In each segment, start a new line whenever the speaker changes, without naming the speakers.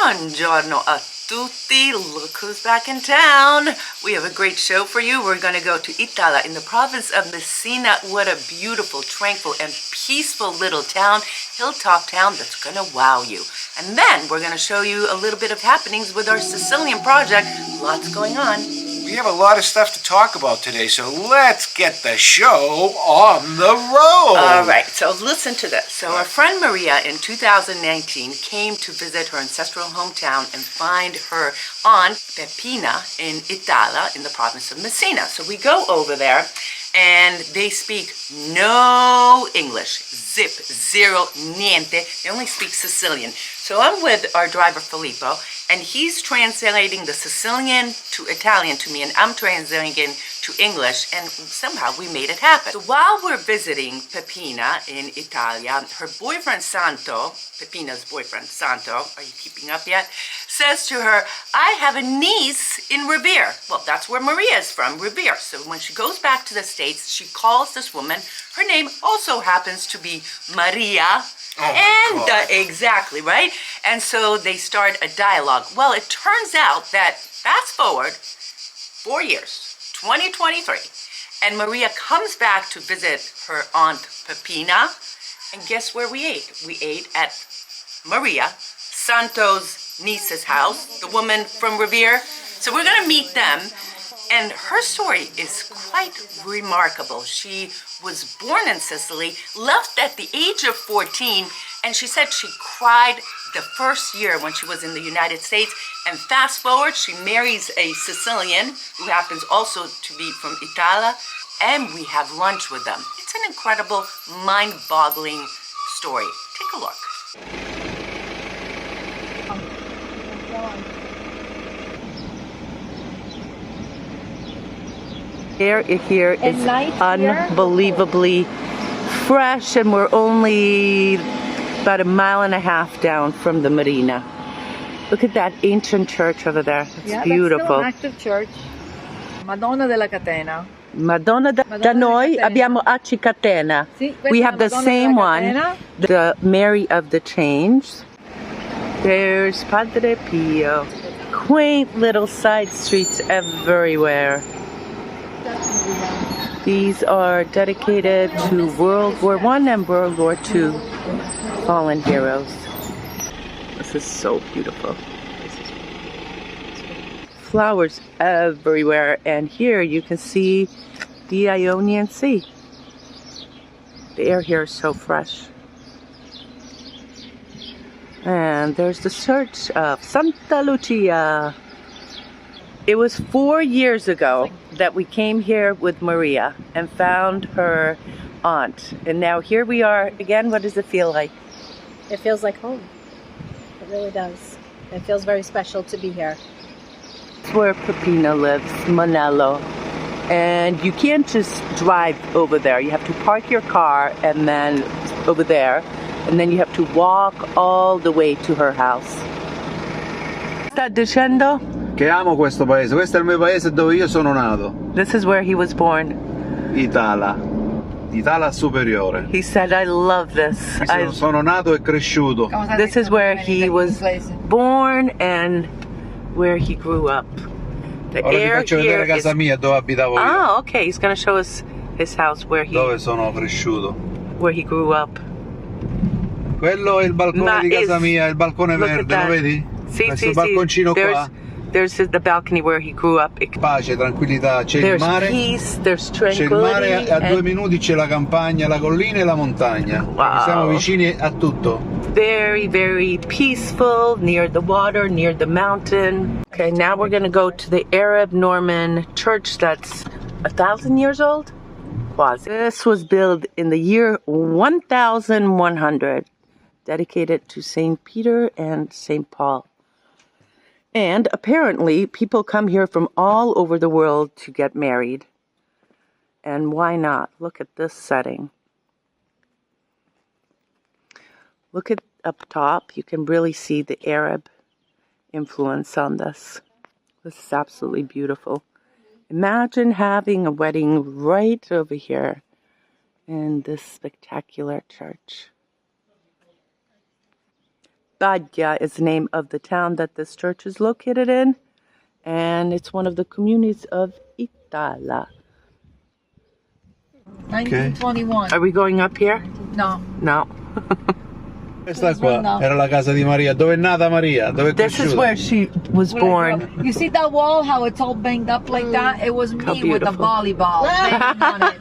Buongiorno a tutti. Look who's back in town. We have a great show for you. We're going to go to Itala in the province of Messina. What a beautiful, tranquil, and peaceful little town, hilltop town that's going to wow you. And then we're going to show you a little bit of happenings with our Sicilian project. Lots going on.
We have a lot of stuff to talk about today, so let's get the show on the road.
All right, so listen to this. So our friend Maria in 2019 came to visit her ancestral hometown and find her aunt Peppina in Itala in the province of Messina. So we go over there and they speak no English, zip, zero, niente. They only speak Sicilian. So I'm with our driver Filippo, and he's translating the Sicilian to Italian to me, and I'm translating to English, and somehow we made it happen. So while we're visiting Peppina in Italia, her boyfriend Santo, Peppina's boyfriend Santo, are you keeping up yet? Says to her, I have a niece in Revere. Well, that's where Maria is from, Revere. So when she goes back to the States, she calls this woman. Her name also happens to be Maria. Exactly, right? And so they start a dialogue. Well, it turns out that, fast forward 4 years, 2023, and Maria comes back to visit her aunt Peppina, and guess where we ate? We ate at Maria, Santo's niece's house, the woman from Revere. So we're going to meet them, and her story is quite remarkable. She was born in Sicily, left at the age of 14, and she said she cried the first year when she was in the United States. And fast forward, she marries a Sicilian who happens also to be from Itala, and we have lunch with them. It's an incredible, mind-boggling story. Take a look. Air here is unbelievably fresh, and we're only about a mile and a half down from the marina. Look at that ancient church over there. It's beautiful.
That's still an active church. Madonna della Catena.
Da noi abbiamo Aci Catena.
Sì,
we have the same one, the Mary of the Change. There's Padre Pio. Quaint little side streets everywhere. These are dedicated to World War I and World War II fallen heroes. This is so beautiful. Flowers everywhere, and here you can see the Ionian Sea. The air here is so fresh. And there's the church of Santa Lucia. It was 4 years ago that we came here with Maria and found her aunt. And now here we are again. What does it feel like?
It feels like home. It really does. It feels very special to be here.
That's where Peppina lives, Manello. And you can't just drive over there. You have to park your car and then over there. And then you have to walk all the way to her house. Sta dicendo?
Che amo questo paese, questo è il mio paese dove io sono nato.
This is where he was born.
Itala, Itala superiore.
He said, I love this.
Sono nato e cresciuto.
This is where he was born and where he grew up. The
Ora
air
ti faccio vedere casa mia dove abitavo io.
Oh, okay. He's going to show us his house where
dove sono cresciuto.
Where he grew up.
Quello è il balcone di casa mia, il balcone verde, lo vedi? Questo balconcino qua.
There's the balcony where he grew up.
Pace, tranquillità, c'è il mare.
Peace, there's
tranquility. C'è il mare, a 2 minuti c'è la campagna, la collina e la montagna.
Wow.
Siamo vicini a tutto.
Very, very peaceful, near the water, near the mountain. Okay, now we're going to go to the Arab Norman church that's 1,000 years old. Quasi. This was built in the year 1100, dedicated to St. Peter and St. Paul. And apparently, people come here from all over the world to get married. And why not? Look at this setting. Look at up top. You can really see the Arab influence on this. This is absolutely beautiful. Imagine having a wedding right over here in this spectacular church. Baggia is the name of the town that this church is located in. And it's one of the communities of Itala.
1921.
Are we going up here?
No.
No.
Questa qua era la casa di Maria. Dove è nata Maria? Dove è
This is
cresciuta?
where she was born.
You see that wall, how it's all banged up like that? It was
How
me with a
beautiful.
volleyball banging on it.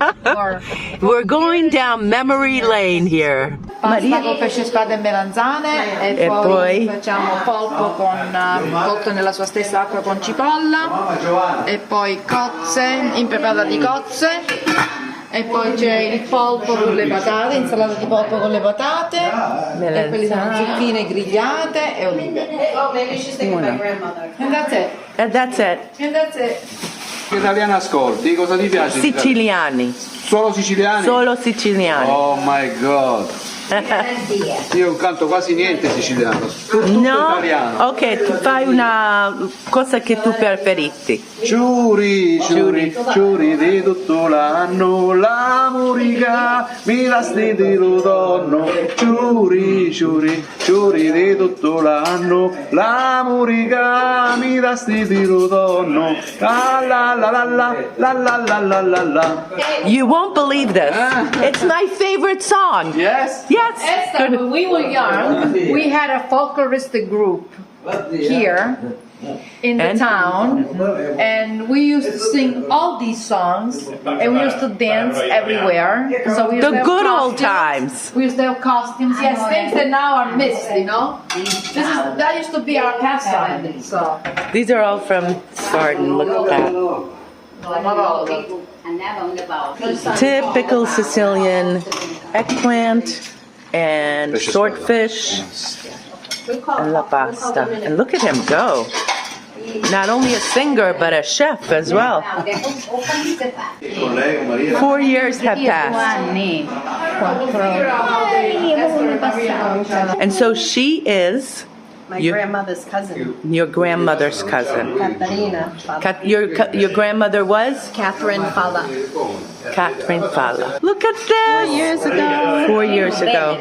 We're going down memory lane here.
Pasta con pesce, spada e melanzane e poi facciamo polpo cotto nella sua stessa acqua con cipolla e poi cozze, impeppata di cozze e poi c'è il polpo con le patate, insalata di polpo con le patate e quelli sono zucchine grigliate e olive. And that's it.
And that's it.
And that's it.
Che italiano ascolti? Cosa ti piace?
Siciliani.
Solo siciliani?
Solo siciliani.
Oh my god. Io non canto quasi niente siciliano. Tutto
No?
italiano.
Ok, tu fai una cosa che tu preferisci.
Ciuri, ciuri, ciuri di tutto l'anno, la murica mi la stiti lo donno. Ciuri, ciuri, ciuri di tutto l'anno, la murica mi la stiti lo donno. La la la la la la la la la la la.
You won't believe this. It's my favorite song.
Yes?
Yes.
Esther, when we were young, we had a folkloristic group here in the
And?
town, and we used to sing all these songs, and we used to dance everywhere. So we used
The
to have
good old
costumes.
times.
We used to have costumes, yes, things that now are missed, you know. That used to be our pastime. So.
These are all from Spartan. Look at that. Typical Sicilian eggplant and swordfish and la pasta. And look at him go. Not only a singer, but a chef as well. 4 years have passed. And so she is
My
You-
grandmother's cousin,
your grandmother's cousin.
Caterina.
Your grandmother was
Catherine Falla.
Catherine Falla. Look at this! 4 years ago. 4 years ago.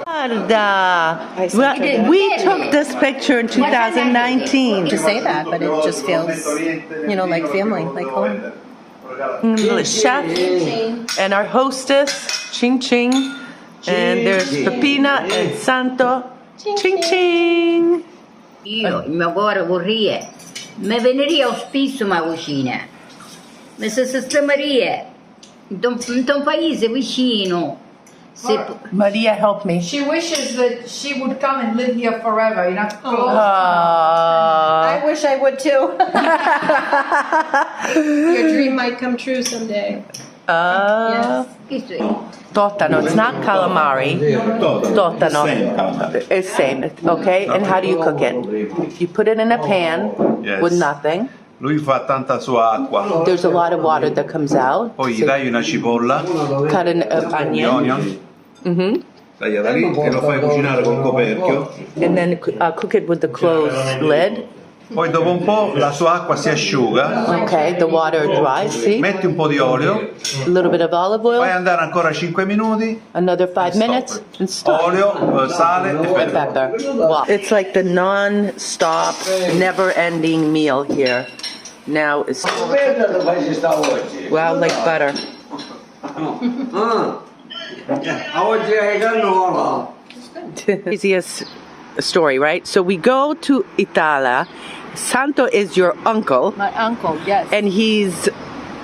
Guarda. Well, we took this picture in 2019.
To say that, but it just feels, like family, like home.
The chef and our hostess, Ching Ching. And there's Pepina and Santo. Ching Ching.
Io, il mio cuore vorrei, mi veneria spesso ma cucina, mi si sistemeria, in un paese vicino.
Maria, help me.
She wishes that she would come and live here forever,
I wish I would too. Your dream might come true someday. Yes.
Totano, it's not calamari. Totano. It's same, okay? And how do you cook it? You put it in a pan
Yes.
with nothing.
Lui fa tanta sua acqua.
There's a lot of water that comes out.
Poi gli dai una cipolla,
Cut an
gli
onion.
onion, taglia da lì e lo fai cucinare col coperchio.
And then cook it with the closed lid.
Poi dopo un po' la sua acqua si asciuga,
Okay, the water dries, see?
metti un po' di olio,
A little bit of olive
fai
oil,
andare ancora 5 minuti,
another 5 minutes, and stop.
olio, sale e pepe.
Pepper. Wow. It's like the non-stop, never-ending meal here. Now it's wow, like butter. Easiest story, right? So we go to Itala. Santo is your uncle,
My uncle, yes.
and he's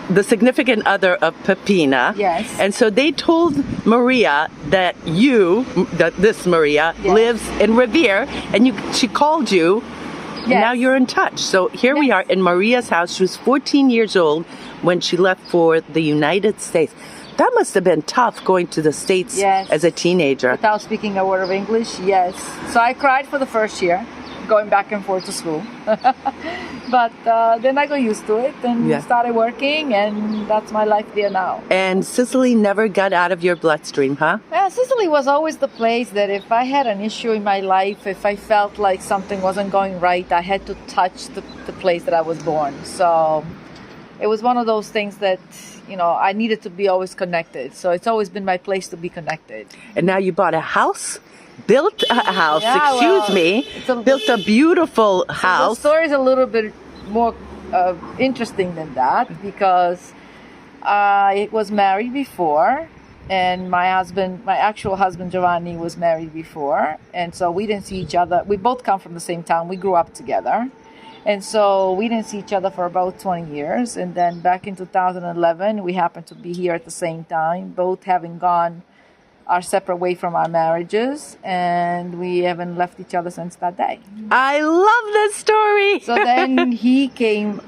the significant other of Pepina.
Yes.
And so they told Maria that this Maria lives in Revere, and she called you. And
Yes.
now you're in touch. So here we are in Maria's house. She was 14 years old when she left for the United States. That must have been tough going to the States
Yes.
as a teenager.
Without speaking a word of English, yes. So I cried for the first year, going back and forth to school. But then I got used to it and
Yeah.
started working, and that's my life there now.
And Sicily never got out of your bloodstream, huh?
Yeah, Sicily was always the place that if I had an issue in my life, if I felt like something wasn't going right, I had to touch the place that I was born. So it was one of those things that, I needed to be always connected. So it's always been my place to be connected.
And now you bought a house built a house,
Yeah,
excuse
well,
me,
it's a-
built a beautiful
The
house.
story is a little bit more interesting than that because I was married before, and my actual husband Giovanni was married before, and so we didn't see each other. We both come from the same town. We grew up together, and so we didn't see each other for about 20 years. And then back in 2011, we happened to be here at the same time, both having gone our separate way from our marriages, and we haven't left each other since that day.
I love this story.
So then he came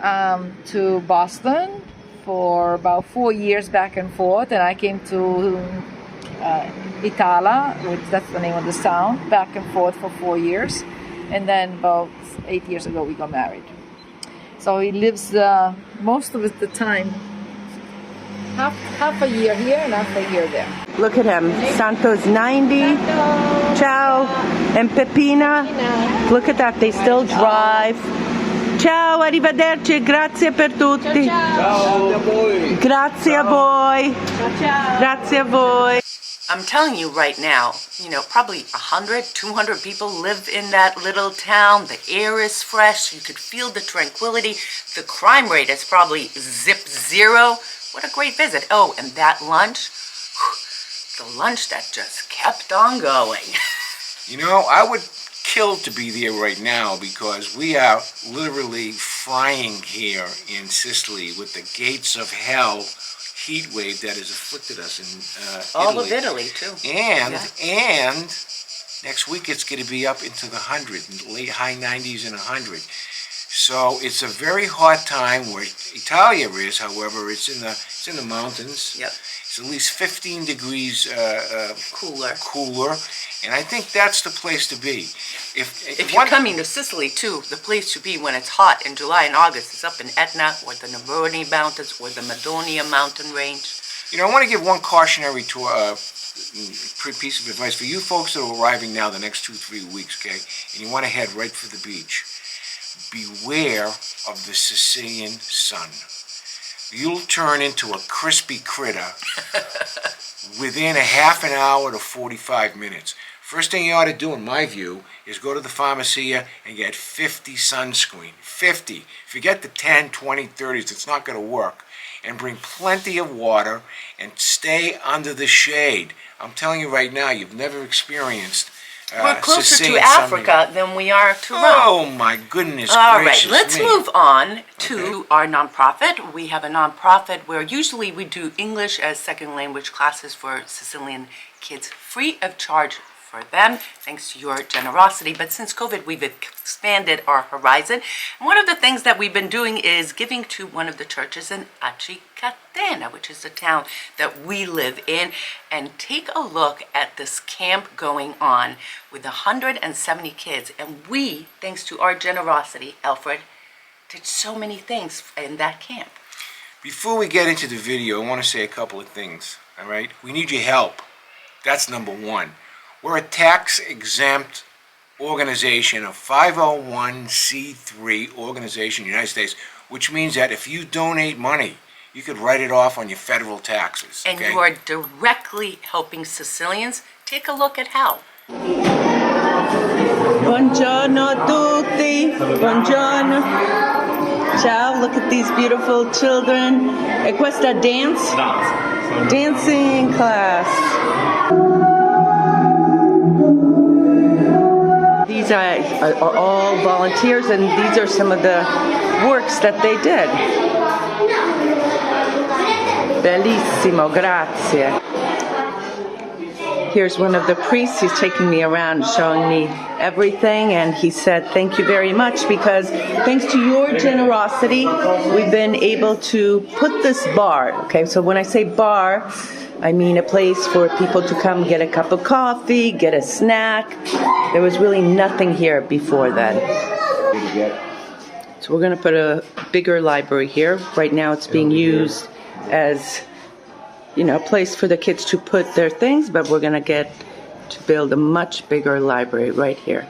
to Boston for about 4 years back and forth, and I came to Itala, which that's the name of the town, back and forth for 4 years, and then about 8 years ago we got married. So he lives most of the time, half a year here and half a year there.
Look at him. Santo's 90. Ciao. And Peppina. Look at that. They still drive. Ciao, arrivederci. Grazie per tutti.
Ciao a voi.
Grazie a voi. Grazie a voi. I'm telling you right now, probably 100, 200 people live in that little town. The air is fresh. You could feel the tranquility. The crime rate is probably zero. What a great visit. Oh, and that lunch, the lunch that just kept on going.
I would kill to be there right now because we are literally frying here in Sicily with the gates of hell heat wave that has afflicted us in
All
Italy.
of Italy, too.
And next week it's going to be up into the 100, late high 90s and 100. So it's a very hot time where Italia is. However, it's in the mountains.
Yep.
It's at least 15 degrees
Cooler.
and I think that's the place to be.
If you're coming to Sicily, too, the place to be when it's hot in July and August is up in Etna or the Nebroni Mountains or the Madonia mountain range.
I want to give one cautionary piece of advice for you folks that are arriving now the next 2-3 weeks, okay? And you want to head right for the beach. Beware of the Sicilian sun. You'll turn into a crispy critter within a half an hour to 45 minutes. First thing you ought to do, in my view, is go to the pharmacia and get 50 sunscreen. 50. If you get the 10, 20, 30s, it's not going to work. And bring plenty of water and stay under the shade. I'm telling you right now, you've never experienced
We're closer
Sicilian
to Africa than we are to Rome.
Oh my goodness
All right,
gracious
let's
me.
move on to our nonprofit. We have a nonprofit where usually we do English as second language classes for Sicilian kids free of charge for them, thanks to your generosity. But since COVID, we've expanded our horizon. And one of the things that we've been doing is giving to one of the churches in Catena, which is the town that we live in. And take a look at this camp going on with 170 kids. And we, thanks to our generosity, Alfred, did so many things in that camp.
Before we get into the video, I want to say a couple of things, all right? We need your help. That's number one. We're a tax-exempt organization, a 501c3 organization in the United States, which means that if you donate money, you could write it off on your federal taxes.
And
okay?
you are directly helping Sicilians. Take a look at how. Buongiorno a tutti. Buongiorno. Ciao, look at these beautiful children. E questa dance? Dancing class. These are all volunteers, and these are some of the works that they did. Bellissimo, grazie. Here's one of the priests. He's taking me around, showing me everything, and he said, thank you very much, because thanks to your generosity, we've been able to put this bar. Okay, so when I say bar, I mean a place for people to come get a cup of coffee, get a snack. There was really nothing here before then. So we're going to put a bigger library here. Right now it's being used as, a place for the kids to put their things, but we're going to get to build a much bigger library right here.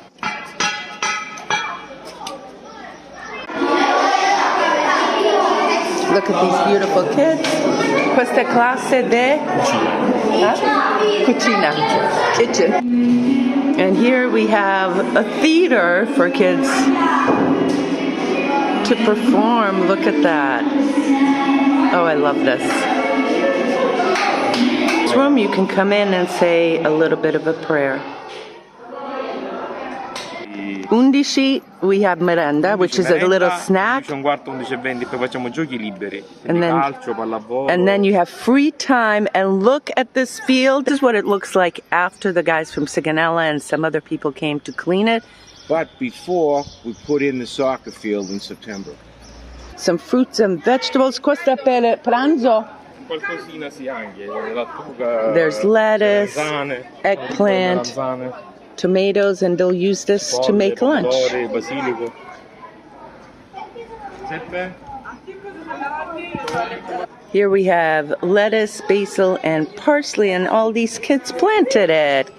Look at these beautiful kids. Questa classe de cucina. Kitchen. And here we have a theater for kids to perform. Look at that. Oh, I love this. This room you can come in and say a little bit of a prayer. 11 we have merenda, which is a little snack.
11:15, poi facciamo giochi liberi.
And then,
Calcio, pallavolo.
and then you have free time, and look at this field. This is what it looks like after the guys from Sigonella and some other people came to clean it.
But before we put in the soccer field in September.
Some fruits and vegetables. Questa per pranzo.
Qualcosina sì anche, lattuga.
There's lettuce,
melanzane,
eggplant,
melanzane,
tomatoes, and they'll use this to make lunch.
pomodori, basilico. Seppe?
Here we have lettuce, basil, and parsley, and all these kids planted it.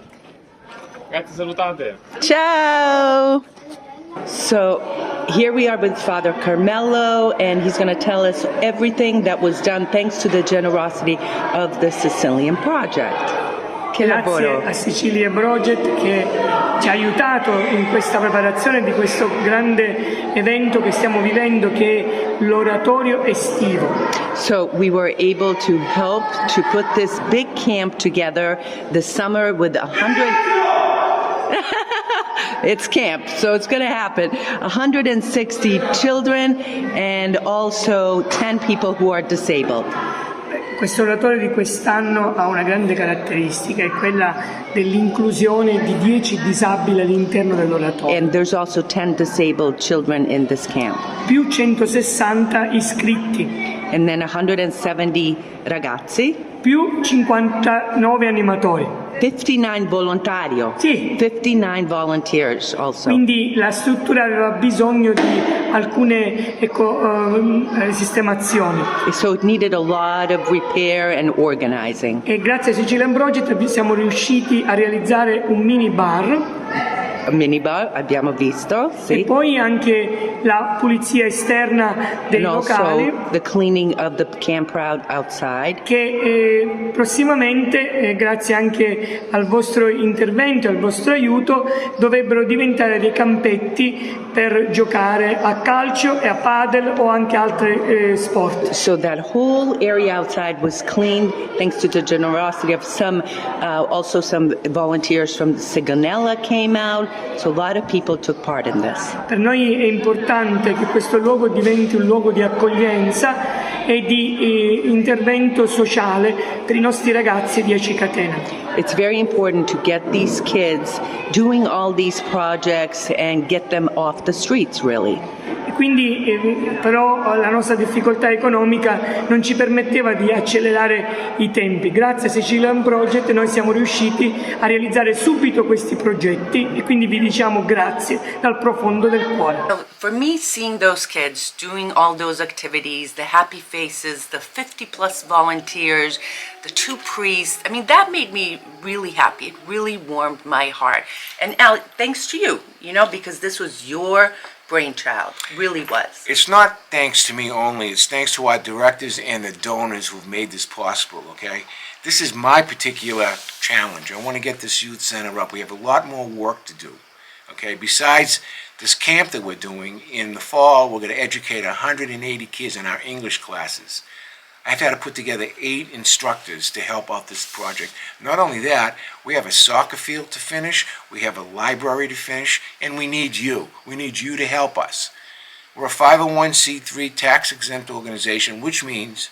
Grazie, salutate.
Ciao! So here we are with Father Carmelo, and he's going to tell us everything that was done thanks to the generosity of the Sicilian Project. Che
Grazie
lavoro!
a Sicilian Project che ci ha aiutato in questa preparazione di questo grande evento che stiamo vivendo, che è l'oratorio estivo.
So we were able to help to put this big camp together this summer with 100... It's camp, so it's going to happen. 160 children and also 10 people who are disabled.
Questo oratorio di quest'anno ha una grande caratteristica, è quella dell'inclusione di 10 disabili all'interno dell'oratorio.
And there's also 10 disabled children in this camp.
Più 160 iscritti.
And then 170 ragazzi.
Più 59 animatori.
59 volontario.
Sì.
59 volunteers also.
Quindi la struttura aveva bisogno di alcune sistemazioni.
So it needed a lot of repair and organizing.
E grazie a Sicilian Project siamo riusciti a realizzare un mini bar.
A minibar, abbiamo visto, sì.
E poi anche la pulizia esterna dei
And
locali.
also the cleaning of the campground outside.
Che prossimamente, grazie anche al vostro intervento, al vostro aiuto, dovrebbero diventare dei campetti per giocare a calcio e a padel o anche altri sport.
So that whole area outside was cleaned thanks to the generosity of some, also some volunteers from Sigonella came out. So a lot of people took part in this.
Per noi è importante che questo luogo diventi un luogo di accoglienza e di intervento sociale per i nostri ragazzi di Aci Catena.
It's very important to get these kids doing all these projects and get them off the streets, really.
E quindi però la nostra difficoltà economica non ci permetteva di accelerare i tempi. Grazie a Sicilian Project noi siamo riusciti a realizzare subito questi progetti e quindi vi diciamo grazie dal profondo del cuore.
For me, seeing those kids doing all those activities, the happy faces, the 50+ volunteers, the 2 priests, I mean, that made me really happy. It really warmed my heart. And Al, thanks to you, you know, because this was your brainchild, really was.
It's not thanks to me only, it's thanks to our directors and the donors who've made this possible, okay? This is my particular challenge. I want to get this youth center up. We have a lot more work to do, okay? Besides this camp that we're doing, in the fall we're going to educate 180 kids in our English classes. I've had to put together 8 instructors to help out this project. Not only that, we have a soccer field to finish, we have a library to finish, and we need you. We need you to help us. We're a 501c3 tax-exempt organization, which means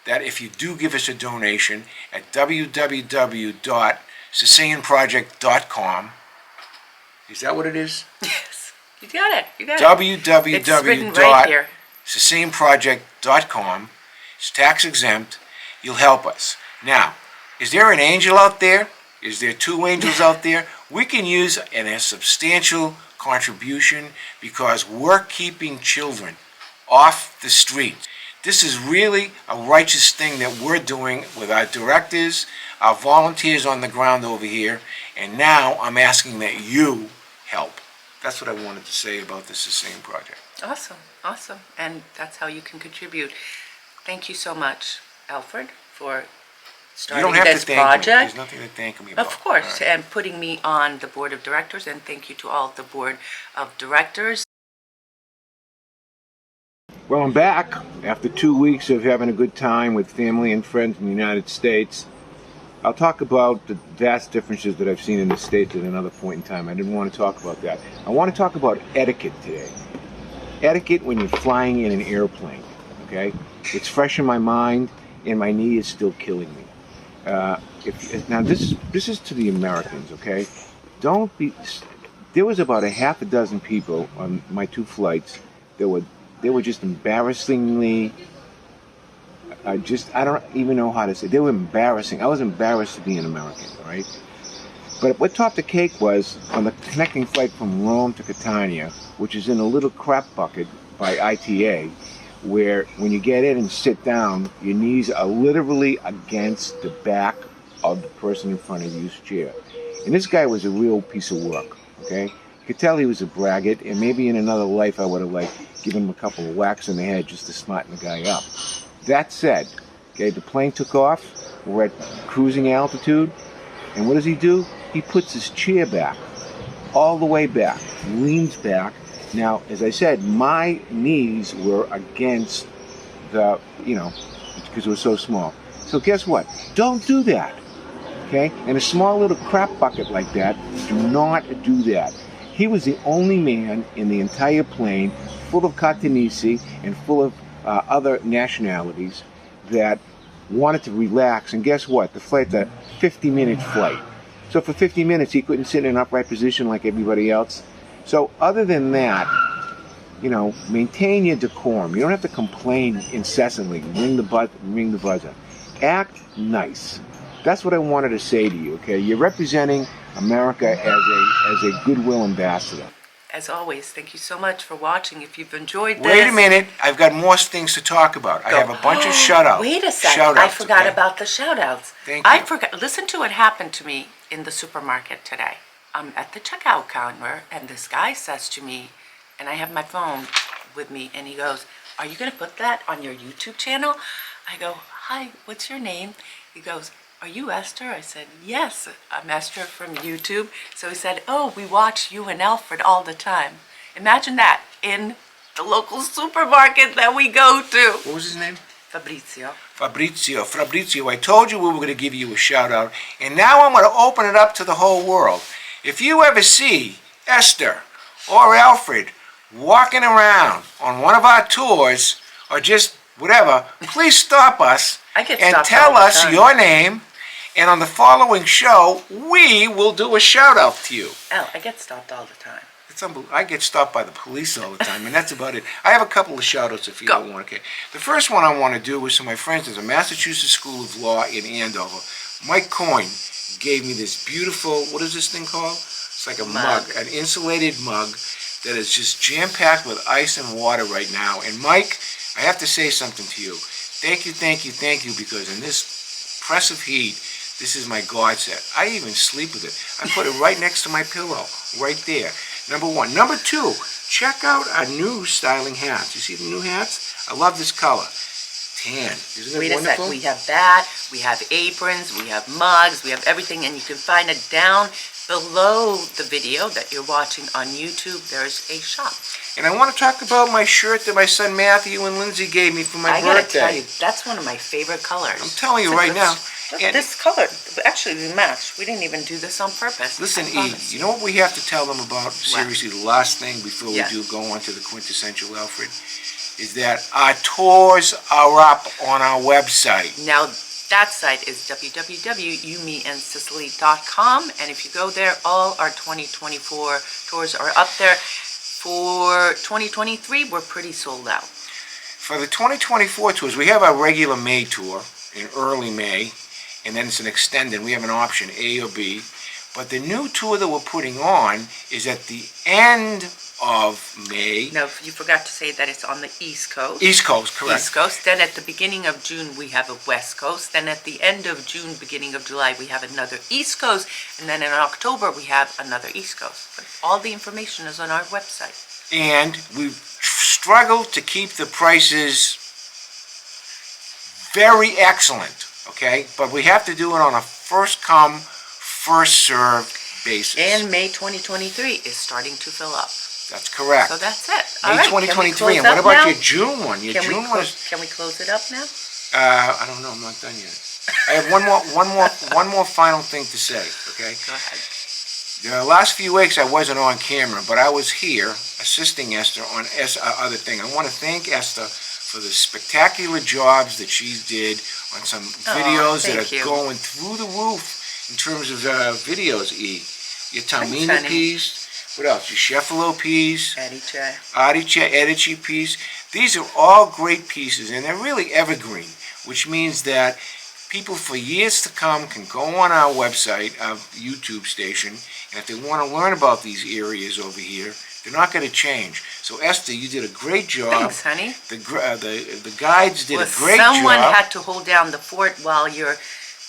that if you do give us a donation at www.sicilianproject.com, is that what it is?
Yes, you got it, you got it. It's written right here.
www.sicilianproject.com. It's tax exempt. You'll help us. Now, is there an angel out there? Is there 2 angels out there? We can use a substantial contribution because we're keeping children off the street. This is really a righteous thing that we're doing with our directors, our volunteers on the ground over here, and now I'm asking that you help. That's what I wanted to say about the Sicilian Project.
Awesome, awesome. And that's how you can contribute. Thank you so much, Alfred, for
You
starting
don't have
this
to thank me.
project.
There's nothing to thank me about.
Of course,
All right.
and putting me on the board of directors, and thank you to all of the board of directors.
Well, I'm back after 2 weeks of having a good time with family and friends in the United States. I'll talk about the vast differences that I've seen in the States at another point in time. I didn't want to talk about that. I want to talk about etiquette today. Etiquette when you're flying in an airplane, okay? It's fresh in my mind, and my knee is still killing me. Now, this is to the Americans, okay? Don't be... There was about a half a dozen people on my 2 flights that were just embarrassingly... I don't even know how to say. They were embarrassing. I was embarrassed to be an American, all right? But what topped the cake was on the connecting flight from Rome to Catania, which is in a little crap bucket by ITA, where when you get in and sit down, your knees are literally against the back of the person in front of you's chair. And this guy was a real piece of work, okay? You could tell he was a braggart, and maybe in another life I would have given him a couple of whacks in the head just to smarten the guy up. That said, okay, the plane took off, we're at cruising altitude, and what does he do? He puts his chair back, all the way back, leans back. Now, as I said, my knees were against the, because it was so small. So guess what? Don't do that, okay? In a small little crap bucket like that, do not do that. He was the only man in the entire plane, full of Catanese and full of other nationalities that wanted to relax. And guess what? The flight's a 50-minute flight. So for 50 minutes, he couldn't sit in an upright position like everybody else. So other than that, maintain your decorum. You don't have to complain incessantly. Ring the buzzer. Act nice. That's what I wanted to say to you, okay? You're representing America as a goodwill ambassador.
As always, thank you so much for watching. If you've enjoyed this...
Wait a minute. I've got more things to talk about. I have a bunch of shout-outs.
Wait a second. I forgot about the shout-outs.
Thank you.
I forgot. Listen to what happened to me in the supermarket today. I'm at the checkout counter, and this guy says to me, and I have my phone with me, and he goes, "Are you going to put that on your YouTube channel?" I go, "Hi, what's your name?" He goes, "Are you Esther?" I said, "Yes, I'm Esther from YouTube." So he said, "Oh, we watch you and Alfred all the time." Imagine that in the local supermarket that we go to.
What was his name?
Fabrizio.
Fabrizio, I told you we were going to give you a shout out, and now I'm going to open it up to the whole world. If you ever see Esther or Alfred walking around on one of our tours, or just whatever, please stop us and tell us your name, and on the following show, we will do a shout out to you.
Oh, I get stopped all the time.
It's unbelievable. I get stopped by the police all the time, and that's about it. I have a couple of shout-outs if you don't want to. The first one I want to do is to my friends at the Massachusetts School of Law in Andover. Mike Coyne gave me this beautiful, what is this thing called? It's like a mug, an insulated mug that is just jam-packed with ice and water right now. And Mike, I have to say something to you. Thank you, because in this oppressive heat, this is my godsend. I even sleep with it. I put it right next to my pillow, right there. Number one. Number two, check out our new styling hats. You see the new hats? I love this color. Tan. Isn't it wonderful?
Wait a sec. We have that. We have aprons. We have mugs. We have everything. And you can find it down below the video that you're watching on YouTube. There's a shop.
And I want to talk about my shirt that my son Matthew and Lindsay gave me for my birthday.
I gotta tell you, that's one of my favorite colors.
I'm telling you right now.
This color, actually we matched. We didn't even do this on purpose.
Listen, E, you know what we have to tell them about, seriously, the last thing before we do go on to the quintessential Alfred, is that our tours are up on our website.
Now, that site is www.youmeandsicily.com, and if you go there, all our 2024 tours are up there. For 2023, we're pretty sold out.
For the 2024 tours, we have our regular May tour in early May, and then it's an extended. We have an option, A or B. But the new tour that we're putting on is at the end of May.
No, you forgot to say that it's on the East Coast.
East Coast, correct.
East Coast. Then at the beginning of June, we have a West Coast. Then at the end of June, beginning of July, we have another East Coast. And then in October, we have another East Coast. But all the information is on our website.
And we've struggle to keep the prices very excellent, okay? But we have to do it on a first come, first served basis.
And May 2023 is starting to fill up.
That's correct.
So that's it. All
May
right, can we
2023. And
close
what
up
about
now?
your June one? Your
Can we,
June one is,
can we close it up now?
I don't know, I'm not done yet. I have one more final thing to say, okay?
Go ahead.
The last few weeks I wasn't on camera, but I was here assisting Esther on other thing. I want to thank Esther for the spectacular jobs that she did on some videos that
thank
are
you.
going through the roof in terms of videos, E. Your
Thanks,
Talmina
honey.
peas, what else? Your Sheffalo peas,
Ediche.
Ediche peas. These are all great pieces, and they're really evergreen, which means that people for years to come can go on our website, our YouTube station, and if they want to learn about these areas over here, they're not going to change. So Esther, you did a great job.
Thanks, honey.
The guides did
Well,
a great
someone
job.
had to hold down the fort while you're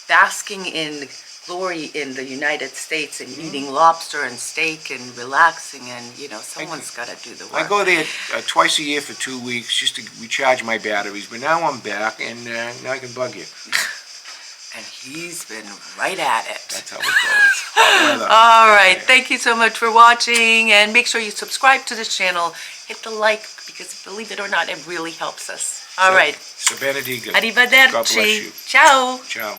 basking in glory in the United States and eating lobster and steak and relaxing, and someone's got to do the work.
I go there twice a year for 2 weeks just to recharge my batteries, but now I'm back and now I can bug you.
And he's been right at it.
That's how it goes.
All right, thank you so much for watching, and make sure you subscribe to this channel. Hit the like, because believe it or not, it really helps us. All right.
So Benedica.
Arrivederci.
God bless you.
Ciao.
Ciao.